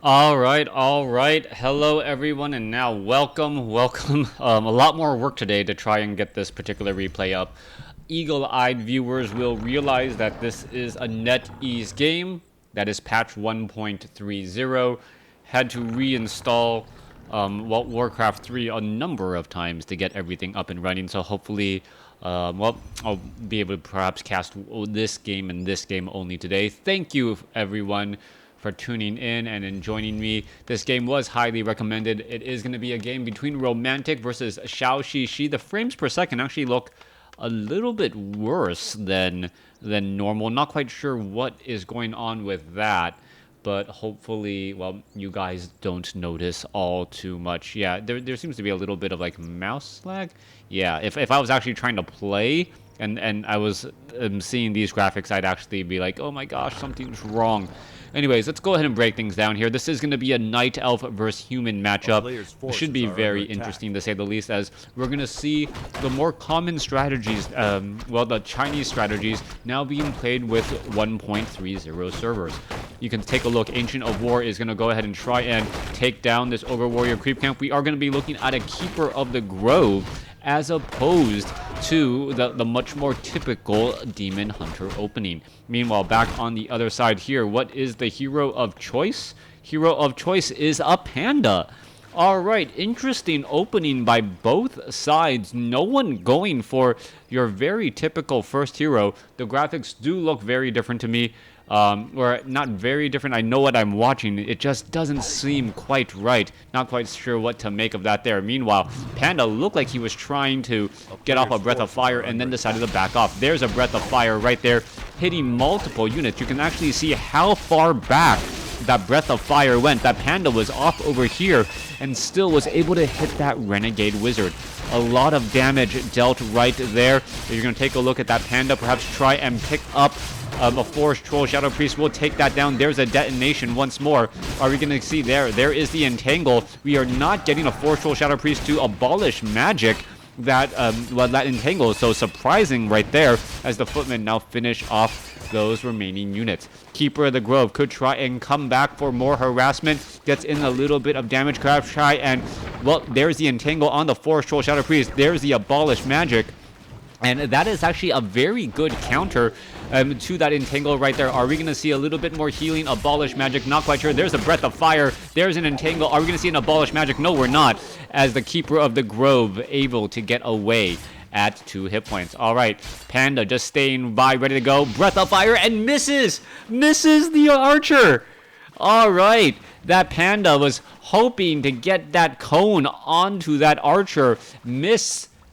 All right, all right. Hello, everyone, and now welcome. A lot more work today to try and get this particular replay up. Eagle-eyed viewers will realize that this is a NetEase game. That is patch 1.30. Had to reinstall WarCraft 3 a number of times to get everything up and running. So hopefully, I'll be able to perhaps cast this game and this game only today. Thank you, everyone, for tuning in and joining me. This game was highly recommended. It is going to be a game between Romantic versus Zhouxixi. The frames per second actually look a little bit worse than normal. Not quite sure what is going on with that, but hopefully, well, you guys don't notice all too much. Yeah, there seems to be a little bit of like mouse lag. Yeah, if I was actually trying to play and I was seeing these graphics, I'd actually be like, oh my gosh, something's wrong. Anyways, let's go ahead and break things down here. This is going to be a Night Elf versus Human matchup. It should be very interesting, to say the least, as we're going to see the more common strategies, the Chinese strategies, now being played with 1.30 servers. You can take a look. Ancient of War is going to go ahead and try and take down this Ogre Warrior Creep Camp. We are going to be looking at a Keeper of the Grove, as opposed to the much more typical Demon Hunter opening. Meanwhile, back on the other side here, what is the hero of choice? Hero of choice is a Panda. Alright, interesting opening by both sides. No one going for your very typical first hero. The graphics do look very different to me. Or not very different. I know what I'm watching. It just doesn't seem quite right. Not quite sure what to make of that there. Meanwhile, Panda looked like he was trying to get off a Breath of Fire and then decided to back off. There's a Breath of Fire right there, hitting multiple units. You can actually see how far back that Breath of Fire went. That Panda was off over here and still was able to hit that Renegade Wizard. A lot of damage dealt right there. If you're going to take a look at that Panda, perhaps try and pick up a Forest Troll. Shadow Priest will take that down. There's a detonation once more. Are we going to see there? There is the Entangle. We are not getting a Forest Troll Shadow Priest to abolish magic that entangles. So surprising right there, as the Footmen now finish off those remaining units. Keeper of the Grove could try and come back for more harassment. Gets in a little bit of damage. Crab try and, well, there's the Entangle on the Forest Troll Shadow Priest. There's the abolish magic. And that is actually a very good counter to that Entangle right there. Are we going to see a little bit more healing? Abolish magic? Not quite sure. There's a Breath of Fire. There's an Entangle. Are we going to see an abolish magic? No, we're not. As the Keeper of the Grove able to get away at 2 hit points. All right, Panda just staying by, ready to go. Breath of Fire and misses the archer. All right, that Panda was hoping to get that cone onto that archer.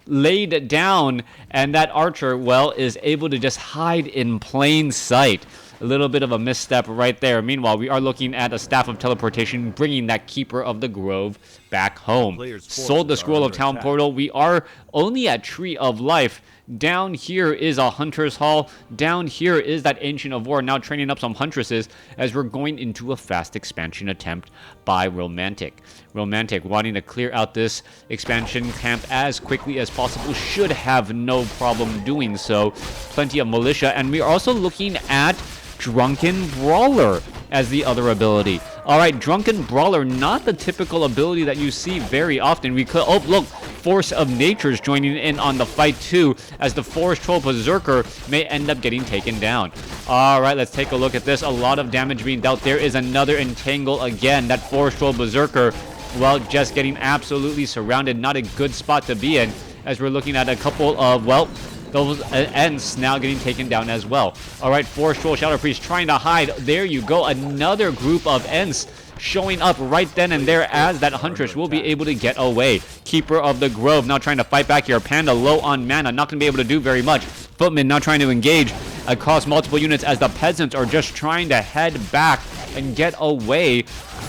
Laid down, and that archer, well, is able to just hide in plain sight. A little bit of a misstep right there. Meanwhile, we are looking at a Staff of Teleportation, bringing that Keeper of the Grove back home. Sold the Scroll of Town Portal. We are only at Tree of Life. Down here is a Hunter's Hall. Down here is that Ancient of War, now training up some Huntresses, as we're going into a fast expansion attempt by Romantic. Romantic wanting to clear out this expansion camp as quickly as possible. Should have no problem doing so. Plenty of militia, and we are also looking at Drunken Brawler as the other ability. Alright, Drunken Brawler, not the typical ability that you see very often. We could, oh look, Force of Nature's joining in on the fight too, as the Forest Troll Berserker may end up getting taken down. Alright, let's take a look at this. A lot of damage being dealt. There is another Entangle again. That Forest Troll Berserker, well, just getting absolutely surrounded. Not a good spot to be in, as we're looking at a couple of, well, those Ents now getting taken down as well. Alright, Forest Troll Shadow Priest trying to hide. There you go. Another group of Ents showing up right then and there, as that Huntress will be able to get away. Keeper of the Grove now trying to fight back here. Panda low on mana, not going to be able to do very much. Footman now trying to engage across multiple units, as the Peasants are just trying to head back and get away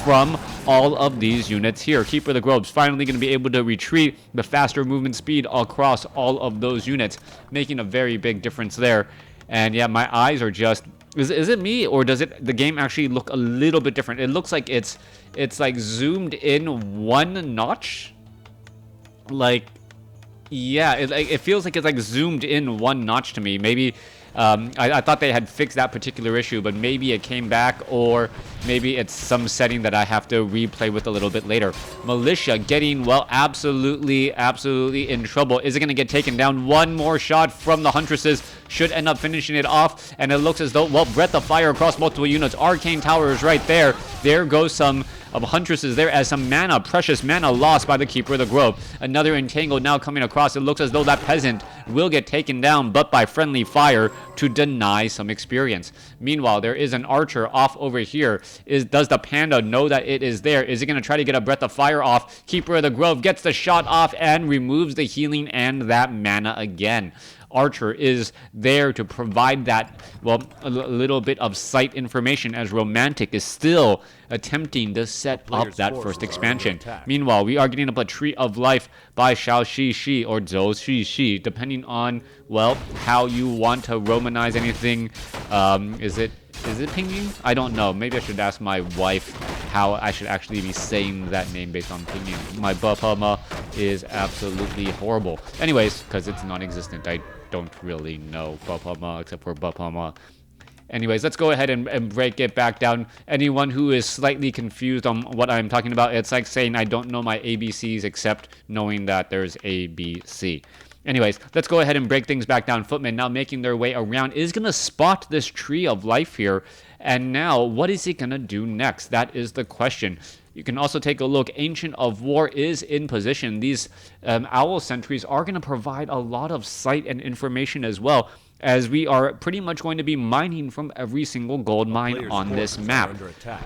from all of these units here. Keeper of the Grove's finally going to be able to retreat. The faster movement speed across all of those units, making a very big difference there. And yeah, my eyes are just... Is it me, or does the game actually look a little bit different? It looks like it's like zoomed in 1 notch. Like, yeah, it feels like it's like zoomed in 1 notch to me. Maybe I thought they had fixed that particular issue, but maybe it came back, or maybe it's some setting that I have to replay with a little bit later. Militia getting, well, absolutely in trouble. Is it going to get taken down? One more shot from the Huntresses should end up finishing it off, and it looks as though, well, breath of fire across multiple units. Arcane Tower is right there. There goes some of Huntresses there, as some mana, precious mana, lost by the Keeper of the Grove. Another Entangle now coming across. It looks as though that Peasant will get taken down, but by friendly fire to deny some experience. Meanwhile, there is an Archer off over here. Does the Panda know that it is there? Is he going to try to get a breath of fire off? Keeper of the Grove gets the shot off and removes the healing and that mana again. Archer is there to provide that, well, a little bit of sight information, as Romantic is still attempting to set up that first expansion. Meanwhile, we are getting up a Tree of Life by Zhouxixi or Zhouxixi, depending on, well, how you want to Romanize anything. Is it pinging? I don't know. Maybe I should ask my wife how I should actually be saying that name based on pinging. My Bapama is absolutely horrible. Anyways, because it's non-existent, I don't really know Bapama except for Bapama. Anyways, let's go ahead and break it back down. Anyone who is slightly confused on what I'm talking about, it's like saying I don't know my ABCs except knowing that there's ABC. Anyways, let's go ahead and break things back down. Footman now making their way around is going to spot this Tree of Life here. And now, what is he going to do next? That is the question. You can also take a look. Ancient of War is in position. These Owl Sentries are going to provide a lot of sight and information as well, as we are pretty much going to be mining from every single gold mine on this map.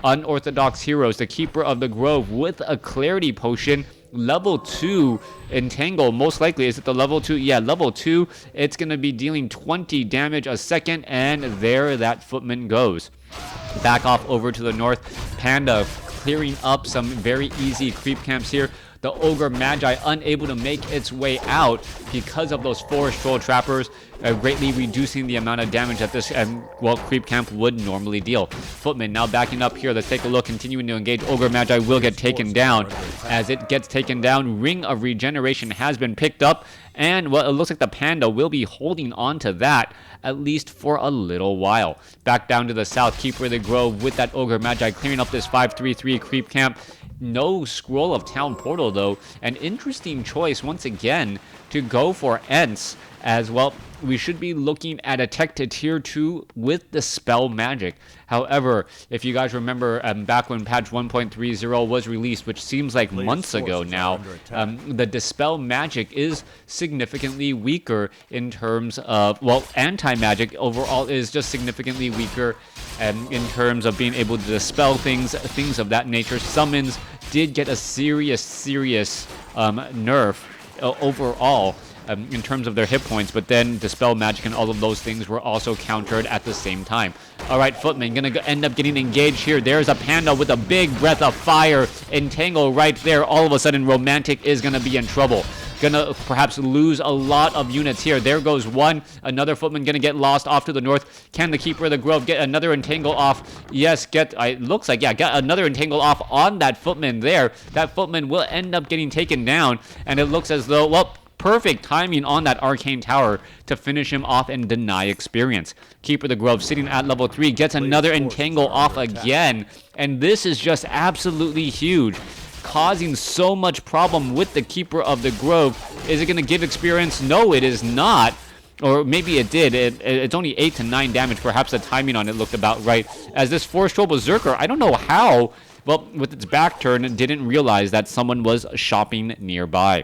Unorthodox Heroes, the Keeper of the Grove with a Clarity Potion. Level 2 Entangle, most likely. Is it the level 2? Yeah, level 2. It's going to be dealing 20 damage a second, and there that Footman goes. Back off over to the north. Panda clearing up some very easy creep camps here. The Ogre Magi unable to make its way out because of those Forest Troll Trappers, greatly reducing the amount of damage that this creep camp would normally deal. Footman now backing up here. Let's take a look. Continuing to engage. Ogre Magi will get taken down. As it gets taken down, Ring of Regeneration has been picked up, and, well, it looks like the Panda will be holding on to that at least for a little while. Back down to the south, Keeper of the Grove with that Ogre Magi clearing up this 533 creep camp. No Scroll of Town Portal, though. An interesting choice, once again, to go for Ents, as, well, we should be looking at a tech to tier 2 with the Spell Magic. However, if you guys remember, back when patch 1.30 was released, which seems like months ago now, the Dispel Magic is significantly weaker in terms of, well, anti-magic overall is just significantly weaker in terms of being able to dispel things of that nature. Summons did get a serious nerf overall in terms of their hit points, but then Dispel Magic and all of those things were also countered at the same time. Alright, Footman gonna end up getting engaged here. There's a Panda with a big breath of fire. Entangle right there. All of a sudden, Romantic is gonna be in trouble. Gonna perhaps lose a lot of units here. There goes one. Another Footman gonna get lost off to the north. Can the Keeper of the Grove get another Entangle off? Yes, it looks like, yeah, get another Entangle off on that Footman there. That Footman will end up getting taken down, and it looks as though, well, perfect timing on that Arcane Tower to finish him off and deny experience. Keeper of the Grove sitting at level 3 gets another Entangle off again, and this is just absolutely huge, causing so much problem with the Keeper of the Grove. Is it going to give experience? No, it is not. Or maybe it did. It's only 8 to 9 damage. Perhaps the timing on it looked about right. As this Forest Troll Berserker, I don't know how, well, with its back turn, didn't realize that someone was shopping nearby.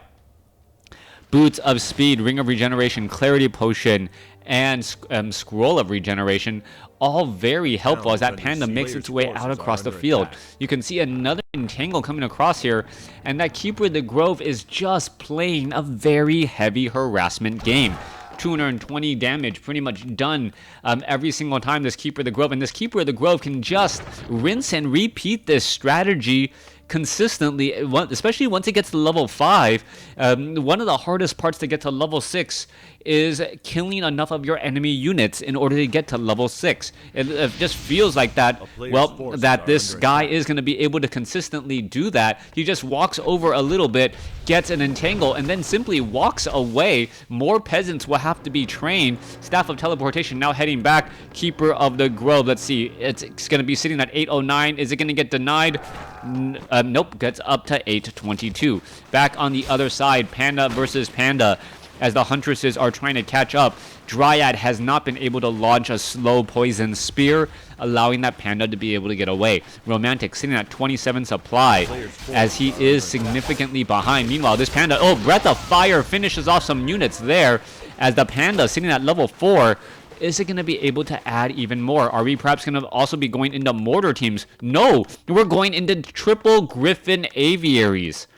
Boots of Speed, Ring of Regeneration, Clarity Potion, and Scroll of Regeneration, all very helpful as that Panda makes its way out across the field. You can see another Entangle coming across here, and that Keeper of the Grove is just playing a very heavy harassment game. 220 damage, pretty much done every single time this Keeper of the Grove, and this Keeper of the Grove can just rinse and repeat this strategy consistently, especially once it gets to level 5. One of the hardest parts to get to level 6 is killing enough of your enemy units in order to get to level 6. It just feels like that, well, that this guy is going to be able to consistently do that. He just walks over a little bit, gets an entangle, and then simply walks away. More peasants will have to be trained. Staff of Teleportation now heading back. Keeper of the Grove, let's see, it's going to be sitting at 809. Is it going to get denied? Nope, gets up to 822. Back on the other side, Panda versus Panda, as the Huntresses are trying to catch up. Dryad has not been able to launch a slow poison spear, allowing that Panda to be able to get away. Romantic sitting at 27 supply, as he is significantly behind. Meanwhile, this Panda, oh, Breath of Fire finishes off some units there, as the Panda sitting at level 4. Is it going to be able to add even more? Are we perhaps going to also be going into mortar teams? No, we're going into triple Griffin Aviaries.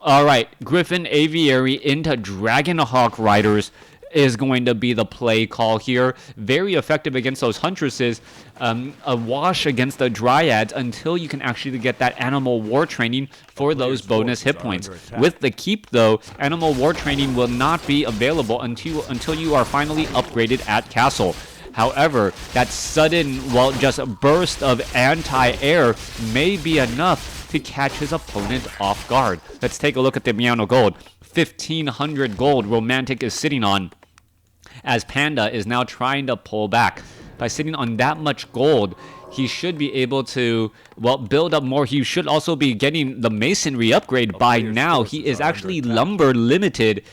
All right, Griffin Aviary into Dragonhawk Riders is going to be the play call here. Very effective against those Huntresses. A wash against the Dryads until you can actually get that Animal War training for those bonus hit points. With the Keep, though, Animal War training will not be available until you are finally upgraded at Castle. However, that sudden, well, just burst of anti-air may be enough to catch his opponent off guard. Let's take a look at the amount of gold. 1,500 gold Romantic is sitting on, as Panda is now trying to pull back. By sitting on that much gold, he should be able to, well, build up more. He should also be getting the Masonry upgrade by now. He is actually lumber limited.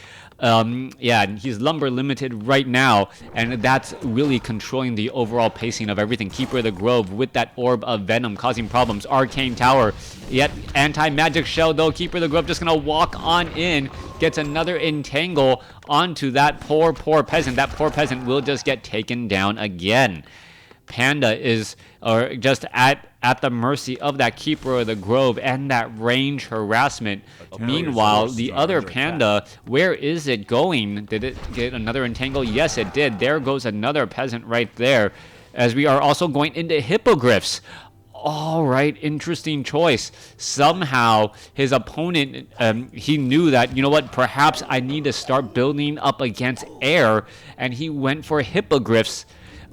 Yeah, he's lumber limited right now, and that's really controlling the overall pacing of everything. Keeper of the Grove with that Orb of Venom causing problems. Arcane Tower, yet anti-magic shell though. Keeper of the Grove just gonna walk on in, gets another entangle onto that poor peasant. That poor peasant will just get taken down again. Panda is just at the mercy of that Keeper of the Grove and that range harassment. Meanwhile, the other Panda, where is it going? Did it get another entangle? Yes, it did. There goes another peasant right there, as we are also going into Hippogriffs. All right, interesting choice. Somehow his opponent, he knew that, you know what, perhaps I need to start building up against air, and he went for Hippogriffs.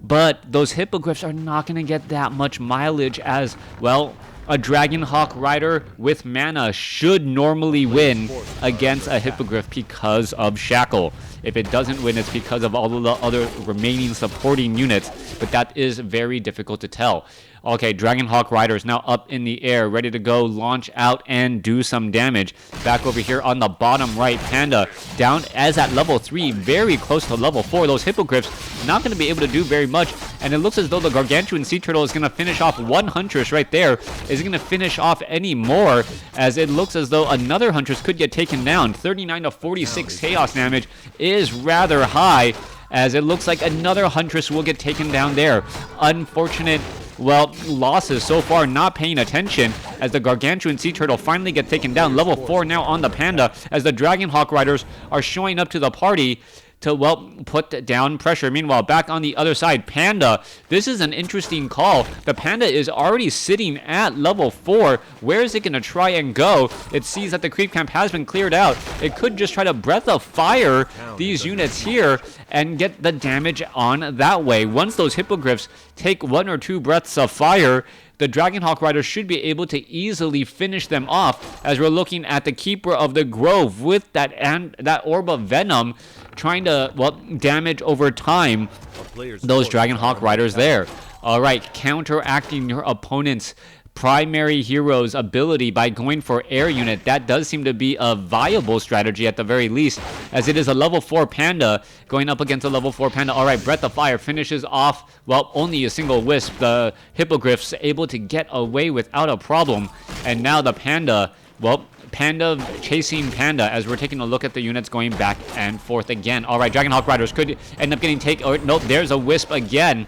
But those Hippogriffs are not going to get that much mileage, as, well, a Dragonhawk Rider with mana should normally win against a Hippogriff because of Shackle. If it doesn't win, it's because of all of the other remaining supporting units, but that is very difficult to tell. Okay, Dragonhawk Rider is now up in the air, ready to go, launch out, and do some damage. Back over here on the bottom right, Panda down as at level 3, very close to level 4. Those Hippogriffs not going to be able to do very much, and it looks as though the Gargantuan Sea Turtle is going to finish off one Huntress right there. Is it going to finish off any more, as it looks as though another Huntress could get taken down. 39 to 46 chaos damage is rather high, as it looks like another Huntress will get taken down there. Unfortunate, well, losses so far, not paying attention, as the Gargantuan Sea Turtle finally gets taken down. Level 4 now on the Panda, as the Dragonhawk Riders are showing up to the party to, well, put down pressure. Meanwhile, back on the other side, Panda, this is an interesting call. The Panda is already sitting at level 4. Where is it going to try and go? It sees that the creep camp has been cleared out. It could just try to Breath of Fire these units here and get the damage on that way. Once those Hippogriffs take 1 or 2 breaths of fire, the Dragonhawk Rider should be able to easily finish them off, as we're looking at the Keeper of the Grove with that Orb of Venom trying to, well, damage over time those Dragonhawk Riders there. All right, counteracting your opponent's primary hero's ability by going for air unit. That does seem to be a viable strategy at the very least, as it is a level 4 Panda going up against a level 4 Panda. All right, Breath of Fire finishes off, well, only a single wisp. The Hippogriffs able to get away without a problem, and now the Panda, well, Panda chasing Panda, as we're taking a look at the units going back and forth again. All right, Dragonhawk Riders could end up getting taken. Oh, nope, there's a wisp again,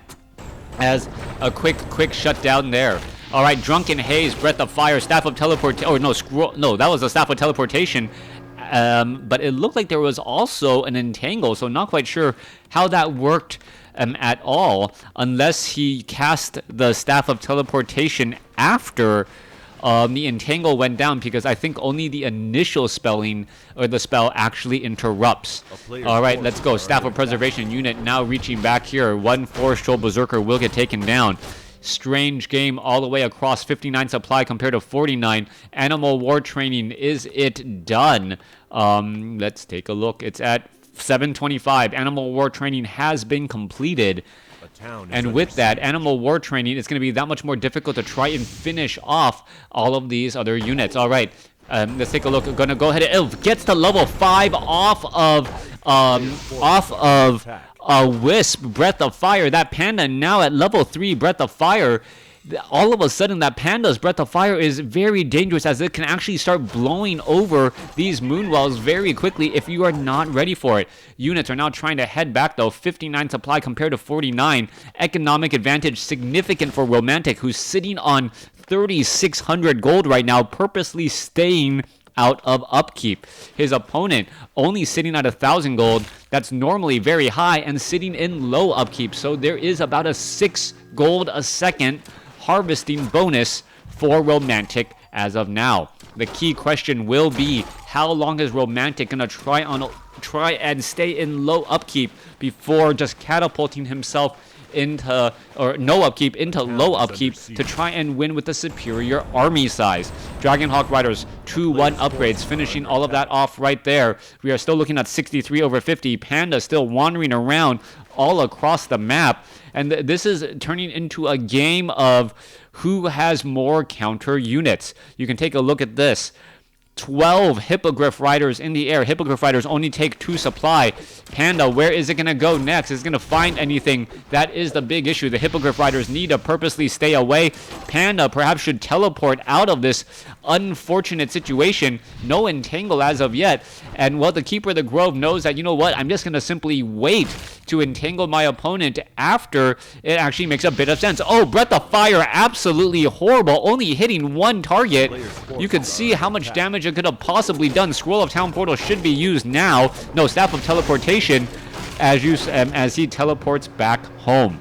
as a quick shutdown there. All right, Drunken Haze, Breath of Fire, Staff of Teleportation. Oh, no, that was a Staff of Teleportation. But it looked like there was also an entangle, so not quite sure how that worked at all, unless he cast the Staff of Teleportation after. the entangle went down because I think only the initial spelling or the spell actually interrupts. All right, let's go. Staff of Preservation unit now reaching back here. 1 Forest Troll Berserker will get taken down. Strange game all the way across. 59 supply compared to 49. Animal War Training, is it done? Let's take a look. It's at 725. Animal War Training has been completed. And with that, Animal War Training, it's going to be that much more difficult to try and finish off all of these other units. All right, let's take a look. We're going to go ahead and it gets to level 5 off of Wisp, Breath of Fire. That Panda now at level 3, Breath of Fire. All of a sudden, that Panda's Breath of Fire is very dangerous, as it can actually start blowing over these moonwells very quickly if you are not ready for it. Units are now trying to head back, though. 59 supply compared to 49. Economic advantage significant for Romantic, who's sitting on 3,600 gold right now, purposely staying out of upkeep. His opponent only sitting at 1,000 gold. That's normally very high and sitting in low upkeep. So there is about a 6 gold a second harvesting bonus for Romantic as of now. The key question will be, how long is Romantic gonna try and stay in low upkeep before just catapulting himself into, or no upkeep into low upkeep, to try and win with a superior army size. Dragonhawk Riders 2-1 upgrades, finishing all of that off right there. We are still looking at 63 over 50. Panda still wandering around all across the map, and this is turning into a game of who has more counter units. You can take a look at this. 12 Hippogriff Riders in the air. Hippogriff Riders only take 2 supply. Panda, where is it going to go next? Is it going to find anything? That is the big issue. The Hippogriff Riders need to purposely stay away. Panda perhaps should teleport out of this unfortunate situation. No entangle as of yet. And well, the Keeper of the Grove knows that, you know what, I'm just going to simply wait to entangle my opponent after it actually makes a bit of sense. Oh, Breath of Fire, absolutely horrible. Only hitting 1 target. You could see how much damage it could have possibly done. Scroll of Town Portal should be used now. No, Staff of Teleportation as he teleports back home.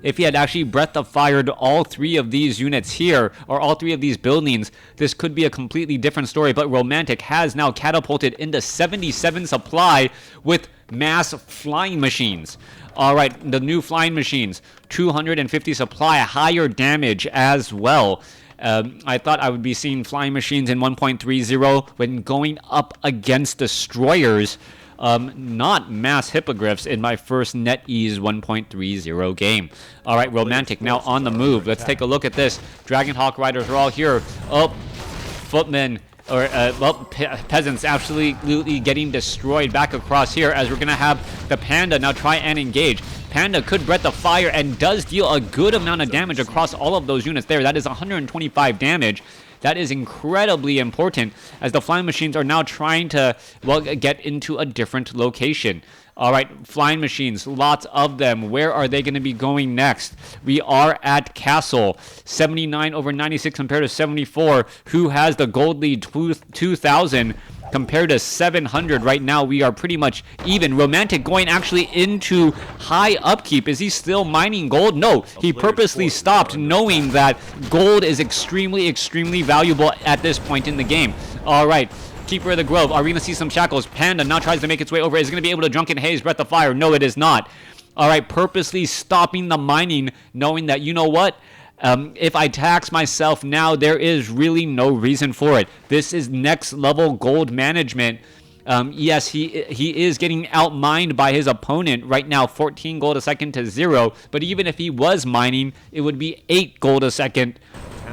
If he had actually Breath of Fired all 3 of these units here, or all 3 of these buildings, this could be a completely different story. But Romantic has now catapulted into 77 supply with mass flying machines. All right, the new flying machines, 250 supply, higher damage as well. I thought I would be seeing flying machines in 1.30 when going up against destroyers, not mass hippogriffs in my first NetEase 1.30 game. All right, Romantic now on the move. Let's take a look at this. Dragonhawk Riders are all here. Oh, footmen. Or, peasants absolutely getting destroyed back across here, as we're going to have the Panda now try and engage. Panda could Breath of Fire and does deal a good amount of damage across all of those units there. That is 125 damage. That is incredibly important, as the flying machines are now trying to, well, get into a different location. All right, flying machines, lots of them. Where are they going to be going next? We are at Castle. 79 over 96 compared to 74. Who has the gold lead? 2,000 compared to 700. Right now, we are pretty much even. Romantic going actually into high upkeep. Is he still mining gold? No, he purposely stopped, knowing that gold is extremely, extremely valuable at this point in the game. All right. Keeper of the Grove. Are we going to see some shackles? Panda now tries to make its way over. Is it going to be able to Drunken Haze, Breath of Fire? No, it is not. All right, purposely stopping the mining, knowing that, you know what? If I tax myself now, there is really no reason for it. This is next level gold management. Yes, he is getting outmined by his opponent right now, 14 gold a second to 0. But even if he was mining, it would be 8 gold a second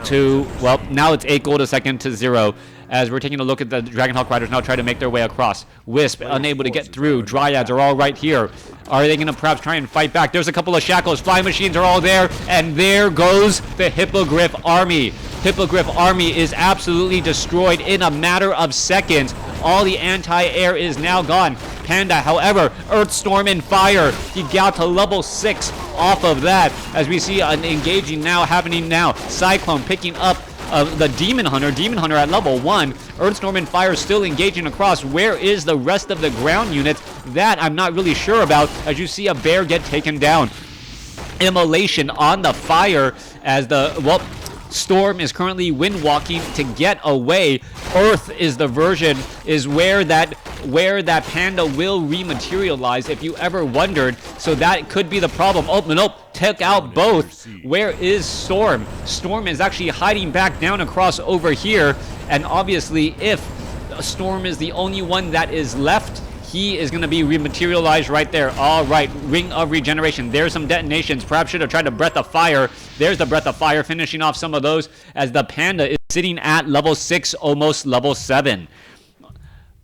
to, well, now it's 8 gold a second to 0. As we're taking a look at the Dragonhawk Riders now try to make their way across. Wisp unable to get through. Dryads are all right here. Are they going to perhaps try and fight back? There's a couple of shackles. Flying machines are all there. And there goes the Hippogriff Army. Hippogriff Army is absolutely destroyed in a matter of seconds. All the anti-air is now gone. Panda, however, Earthstorm and Fire. He got to level 6 off of that. As we see an engaging now happening now. Cyclone picking up the Demon Hunter at level 1. Earthstorm and Fire still engaging across. Where is the rest of the ground units? That I'm not really sure about, as you see a bear get taken down. Immolation on the Fire as the, well, Storm is currently wind walking to get away. Earth is the version, is where that Panda will rematerialize, if you ever wondered. So that could be the problem. Oh, nope, took out both. Where is Storm? Storm is actually hiding back down across over here. And obviously, if Storm is the only one that is left, he is going to be rematerialized right there. All right, Ring of Regeneration. There's some detonations. Perhaps should have tried to Breath of Fire. There's the Breath of Fire, finishing off some of those as the Panda is sitting at level 6, almost level 7.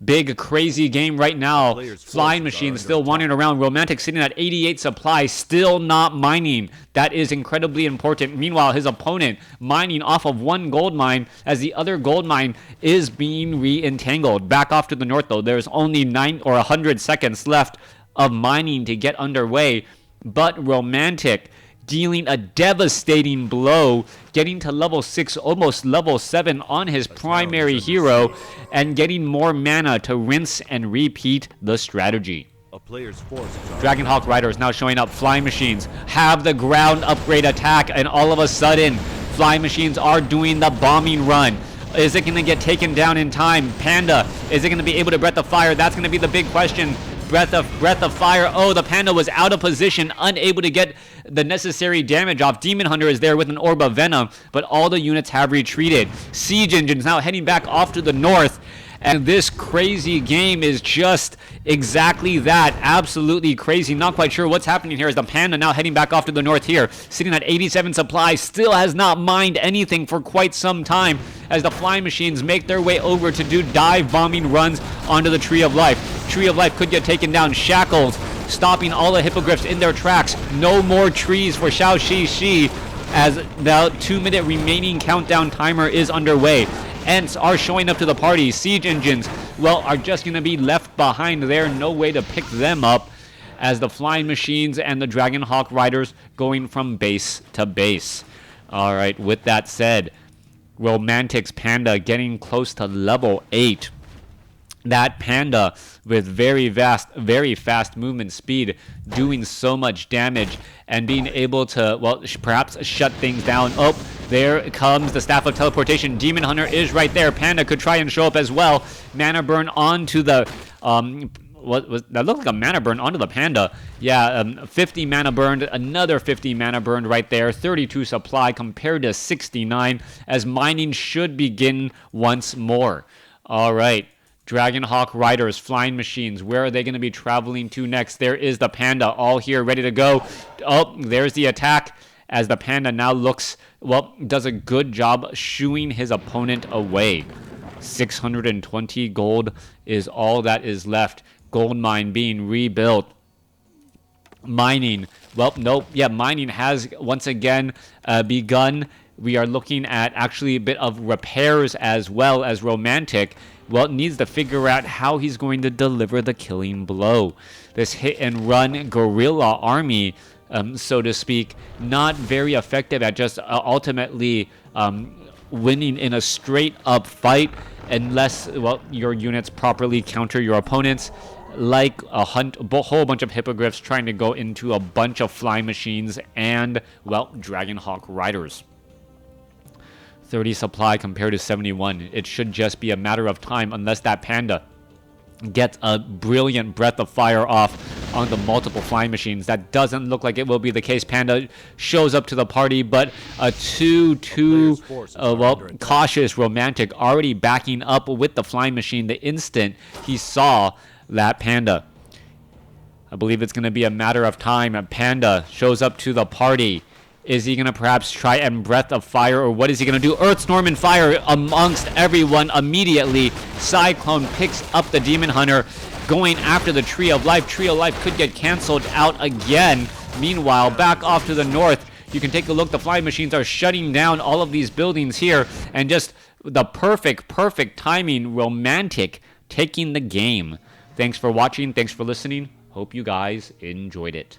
Big, crazy game right now. Flying Machine still wandering around. Romantic sitting at 88 supply, still not mining. That is incredibly important. Meanwhile, his opponent mining off of one gold mine as the other gold mine is being re-entangled. Back off to the north, though. There's only 9 or 100 seconds left of mining to get underway. But Romantic dealing a devastating blow, getting to level 6, almost level 7 on his primary hero, and getting more mana to rinse and repeat the strategy. Dragonhawk Riders now showing up. Flying Machines have the ground upgrade attack, and all of a sudden, Flying Machines are doing the bombing run. Is it going to get taken down in time? Panda, is it going to be able to Breath of Fire? That's going to be the big question. Breath of Fire. Oh, the Panda was out of position, unable to get the necessary damage off. Demon Hunter is there with an Orb of Venom, but all the units have retreated. Siege Engines now heading back off to the north. And this crazy game is just exactly that. Absolutely crazy. Not quite sure what's happening here as the Panda now heading back off to the north here. Sitting at 87 supply. Still has not mined anything for quite some time as the Flying Machines make their way over to do dive bombing runs onto the Tree of Life. Tree of Life could get taken down. Shackles stopping all the hippogriffs in their tracks. No more trees for Zhouxixi as the 2-minute remaining countdown timer is underway. Ents are showing up to the party. Siege Engines, well, are just going to be left behind there. No way to pick them up as the Flying Machines and the Dragonhawk Riders going from base to base. All right, with that said, Romantic's Panda getting close to level 8. That Panda with very fast movement speed, doing so much damage and being able to, well, perhaps shut things down. Oh, there comes the Staff of Teleportation. Demon Hunter is right there. Panda could try and show up as well. Mana burn onto the, that looked like a mana burn onto the Panda. Yeah, 50 mana burned, another 50 mana burned right there. 32 supply compared to 69 as mining should begin once more. All right. Dragonhawk Riders, Flying Machines, where are they going to be traveling to next? There is the Panda, all here, ready to go. Oh, there's the attack as the Panda now looks, well, does a good job shooing his opponent away. 620 gold is all that is left. Gold mine being rebuilt. Mining, well, nope, yeah, mining has once again begun. We are looking at actually a bit of repairs as well as Romantic. Well, it needs to figure out how he's going to deliver the killing blow. This hit-and-run guerrilla army, so to speak, not very effective at just ultimately winning in a straight-up fight unless, well, your units properly counter your opponents. Like a whole bunch of hippogriffs trying to go into a bunch of Flying Machines and, well, Dragonhawk Riders. 30 supply compared to 71. It should just be a matter of time unless that Panda gets a brilliant Breath of Fire off on the multiple Flying Machines. That doesn't look like it will be the case. Panda shows up to the party, but a cautious Romantic already backing up with the Flying Machine the instant he saw that Panda. I believe it's going to be a matter of time. A Panda shows up to the party. Is he going to perhaps try and Breath of Fire, or what is he going to do? Earth Storm and Fire amongst everyone immediately. Cyclone picks up the Demon Hunter, going after the Tree of Life. Tree of Life could get canceled out again. Meanwhile, back off to the north, you can take a look. The Flying Machines are shutting down all of these buildings here, and just the perfect timing. Romantic taking the game. Thanks for watching. Thanks for listening. Hope you guys enjoyed it.